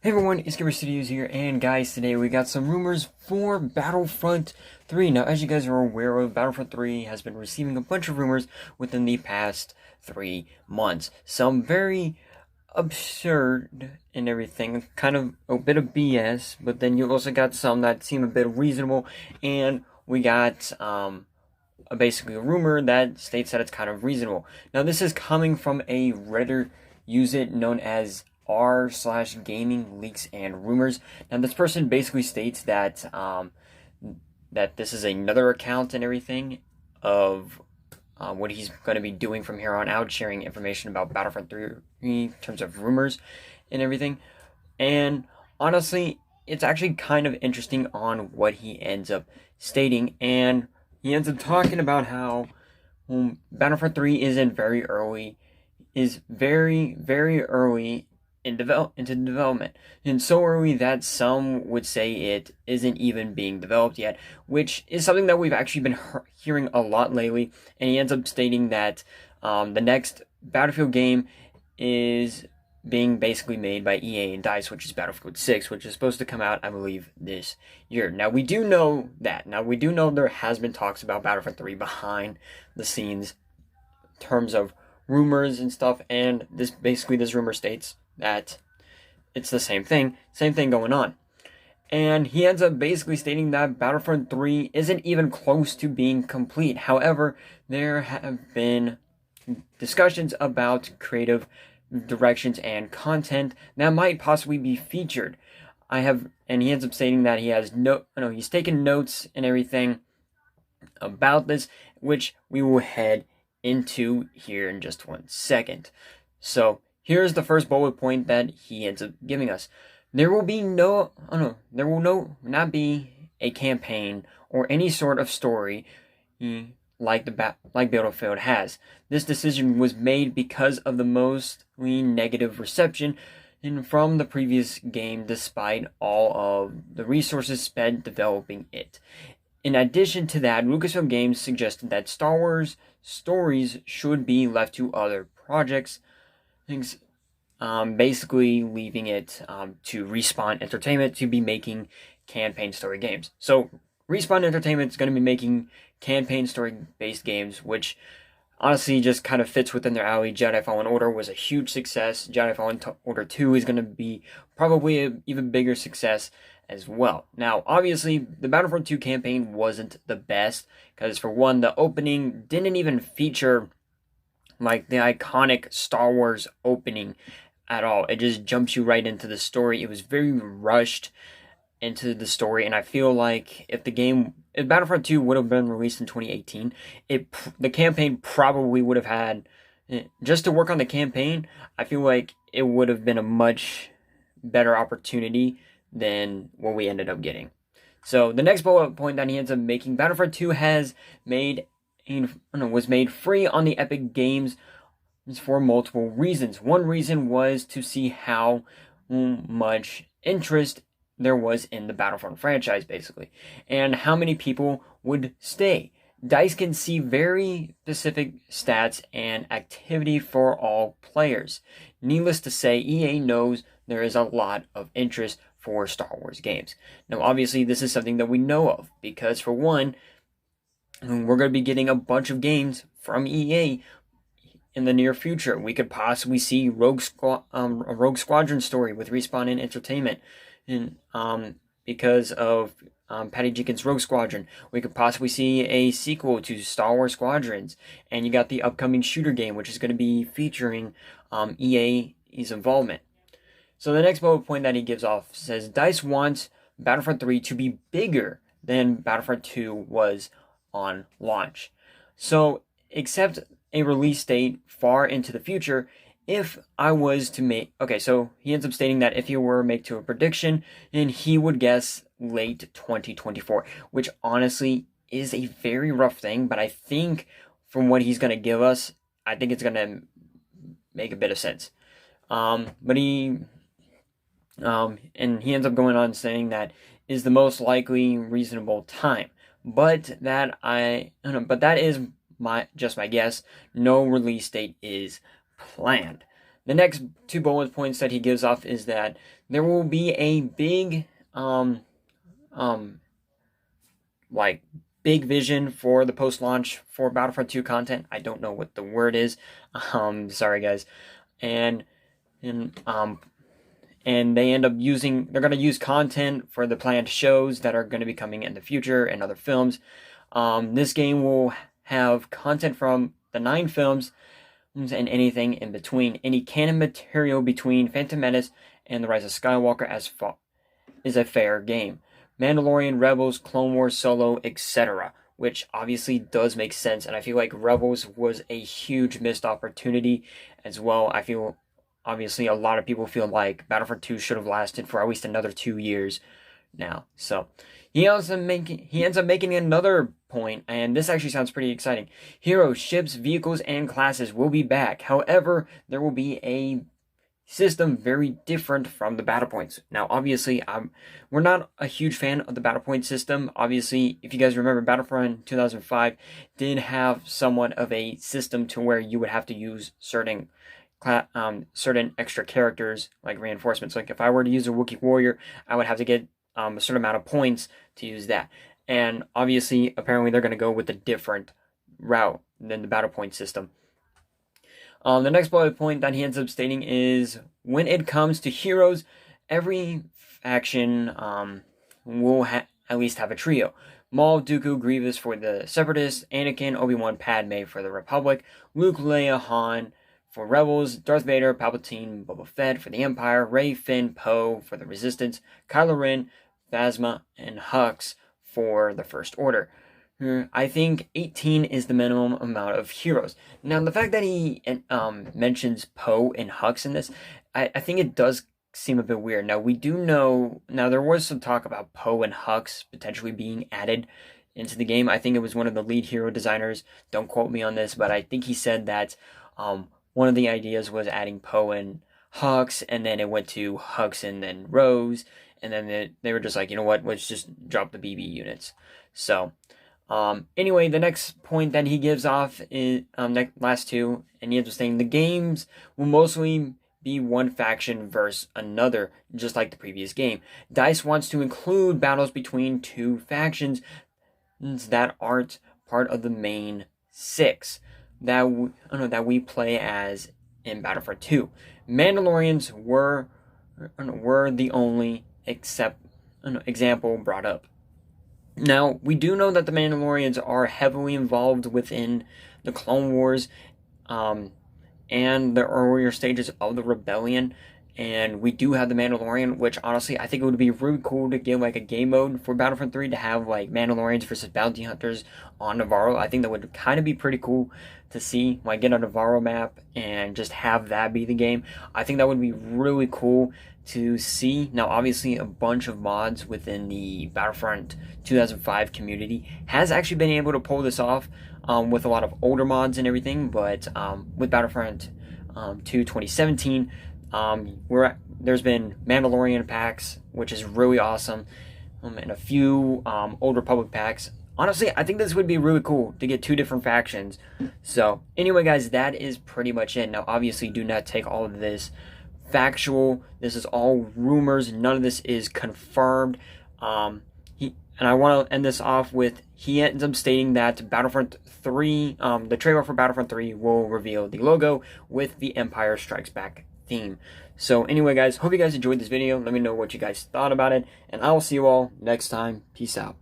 Hey everyone, it's Gamer Studios here, and guys, today we got some rumors for Battlefront 3. Now, as you guys are aware of, Battlefront 3 has been receiving a bunch of rumors within the past 3 months. Some very absurd and everything, kind of a bit of BS, but then you also got some that seem a bit reasonable, and we got basically a rumor that states that it's kind of reasonable. Now, this is coming from a Reddit user known as r/gaming leaks and rumors. Now, this person basically states that that this is another account and everything of what he's going to be doing from here on out, sharing information about Battlefront 3 in terms of rumors and everything. And honestly, it's actually kind of interesting on what he ends up stating, and he ends up talking about how Battlefront 3 is very early into development, and so early that some would say it isn't even being developed yet, which is something that we've actually been hearing a lot lately. And he ends up stating that the next Battlefield game is being basically made by EA and DICE, which is Battlefield 6, which is supposed to come out, I believe, this year. Now, we do know that. Now, we do know there has been talks about Battlefront 3 behind the scenes in terms of rumors and stuff, and this rumor states that it's the same thing going on. And he ends up basically stating that Battlefront 3 isn't even close to being complete. However, there have been discussions about creative directions and content that might possibly be featured. And he ends up stating that he's taken notes and everything about this, which we will head into here in just 1 second. So here's the first bullet point that he ends up giving us. There will not be a campaign or any sort of story like Battlefield has. This decision was made because of the mostly negative reception from the previous game, despite all of the resources spent developing it. In addition to that, Lucasfilm Games suggested that Star Wars stories should be left to other projects, basically leaving it to Respawn Entertainment to be making campaign story games. So Respawn Entertainment is going to be making campaign story-based games, which honestly just kind of fits within their alley. Jedi Fallen Order was a huge success. Jedi Fallen Order 2 is going to be probably an even bigger success as well. Now, obviously, the Battlefront 2 campaign wasn't the best, because for one, the opening didn't even feature like the iconic Star Wars opening at all. It just jumps you right into the story. It was very rushed into the story, and I feel like if Battlefront 2 would have been released in 2018, the campaign probably would have had, just to work on the campaign, I feel like it would have been a much better opportunity than what we ended up getting. So the next bullet point that he ends up making, Battlefront 2 was made free on the Epic Games for multiple reasons. One reason was to see how much interest there was in the Battlefront franchise, basically, and how many people would stay. DICE can see very specific stats and activity for all players. Needless to say, EA knows there is a lot of interest for Star Wars games. Now, obviously, this is something that we know of, because for one, we're going to be getting a bunch of games from EA in the near future. We could possibly see a Rogue Squadron story with Respawn and Entertainment, and because of Patty Jenkins' Rogue Squadron. We could possibly see a sequel to Star Wars Squadrons, and you got the upcoming shooter game, which is going to be featuring EA's involvement. So the next bullet point that he gives off says DICE wants Battlefront 3 to be bigger than Battlefront 2 was on launch. So, except a release date far into the future, if I was to make... Okay, so he ends up stating that if he were to make a prediction, then he would guess late 2024, which honestly is a very rough thing, but I think from what he's going to give us, I think it's going to make a bit of sense. And he ends up going on saying that is the most likely reasonable time. But that is just my guess. No release date is planned. the next 2 bullet points that he gives off is that there will be a big like big vision for the post-launch for Battlefront 2 content. I don't know what the word is. Sorry guys. And they end up they're going to use content for the planned shows that are going to be coming in the future and other films. This game will have content from the 9 films and anything in between. Any canon material between Phantom Menace and The Rise of Skywalker is a fair game. Mandalorian, Rebels, Clone Wars, Solo, etc. Which obviously does make sense, and I feel like Rebels was a huge missed opportunity as well. I feel obviously a lot of people feel like Battlefront 2 should have lasted for at least another 2 years now. So he ends up making another point, and this actually sounds pretty exciting. Heroes, ships, vehicles, and classes will be back. However, there will be a system very different from the battle points. Now, obviously, we're not a huge fan of the battle point system. Obviously, if you guys remember, Battlefront 2005 did have somewhat of a system to where you would have to use certain extra characters like reinforcements. Like if I were to use a Wookiee warrior, I would have to get a certain amount of points to use that. And obviously, apparently, they're going to go with a different route than the battle point system. The next bullet point that he ends up stating is, when it comes to heroes, every faction will at least have a trio. Maul, Dooku, Grievous for the Separatists, Anakin, Obi-Wan, Padme for the Republic, Luke, Leia, Han for Rebels, Darth Vader, Palpatine, Boba Fett for the Empire, Rey, Finn, Poe for the Resistance, Kylo Ren, Phasma, and Hux for the First Order. I think 18 is the minimum amount of heroes. Now, the fact that he mentions Poe and Hux in this, I think it does seem a bit weird. Now, we do know, there was some talk about Poe and Hux potentially being added into the game. I think it was one of the lead hero designers. Don't quote me on this, but I think he said that one of the ideas was adding Poe and Hux, and then it went to Hux and then Rose, and then they were just like, you know what, let's just drop the BB units. So anyway, the next point that he gives off is last two, and he ends up saying the games will mostly be one faction versus another, just like the previous game. DICE wants to include battles between 2 factions that aren't part of the main 6 that we play as in Battlefront 2. Mandalorians were the only example brought up. Now, we do know that the Mandalorians are heavily involved within the Clone Wars and the earlier stages of the Rebellion, and we do have the Mandalorian, which honestly, I think it would be really cool to get like a game mode for Battlefront 3 to have like Mandalorians versus bounty hunters on Navarro. I think that would kind of be pretty cool to see, like get a Navarro map and just have that be the game. I think that would be really cool to see. Now, obviously, a bunch of mods within the Battlefront 2005 community has actually been able to pull this off with a lot of older mods and everything, but with Battlefront 2 2017, there's been Mandalorian packs, which is really awesome, and a few Old Republic packs. Honestly, I think this would be really cool to get 2 different factions. So, anyway, guys, that is pretty much it. Now, obviously, do not take all of this factual. This is all rumors. None of this is confirmed. And I want to end this off with, he ends up stating that Battlefront 3, the trailer for Battlefront 3 will reveal the logo with the Empire Strikes Back theme. So anyway, guys, hope you guys enjoyed this video. Let me know what you guys thought about it, and I will see you all next time. Peace out.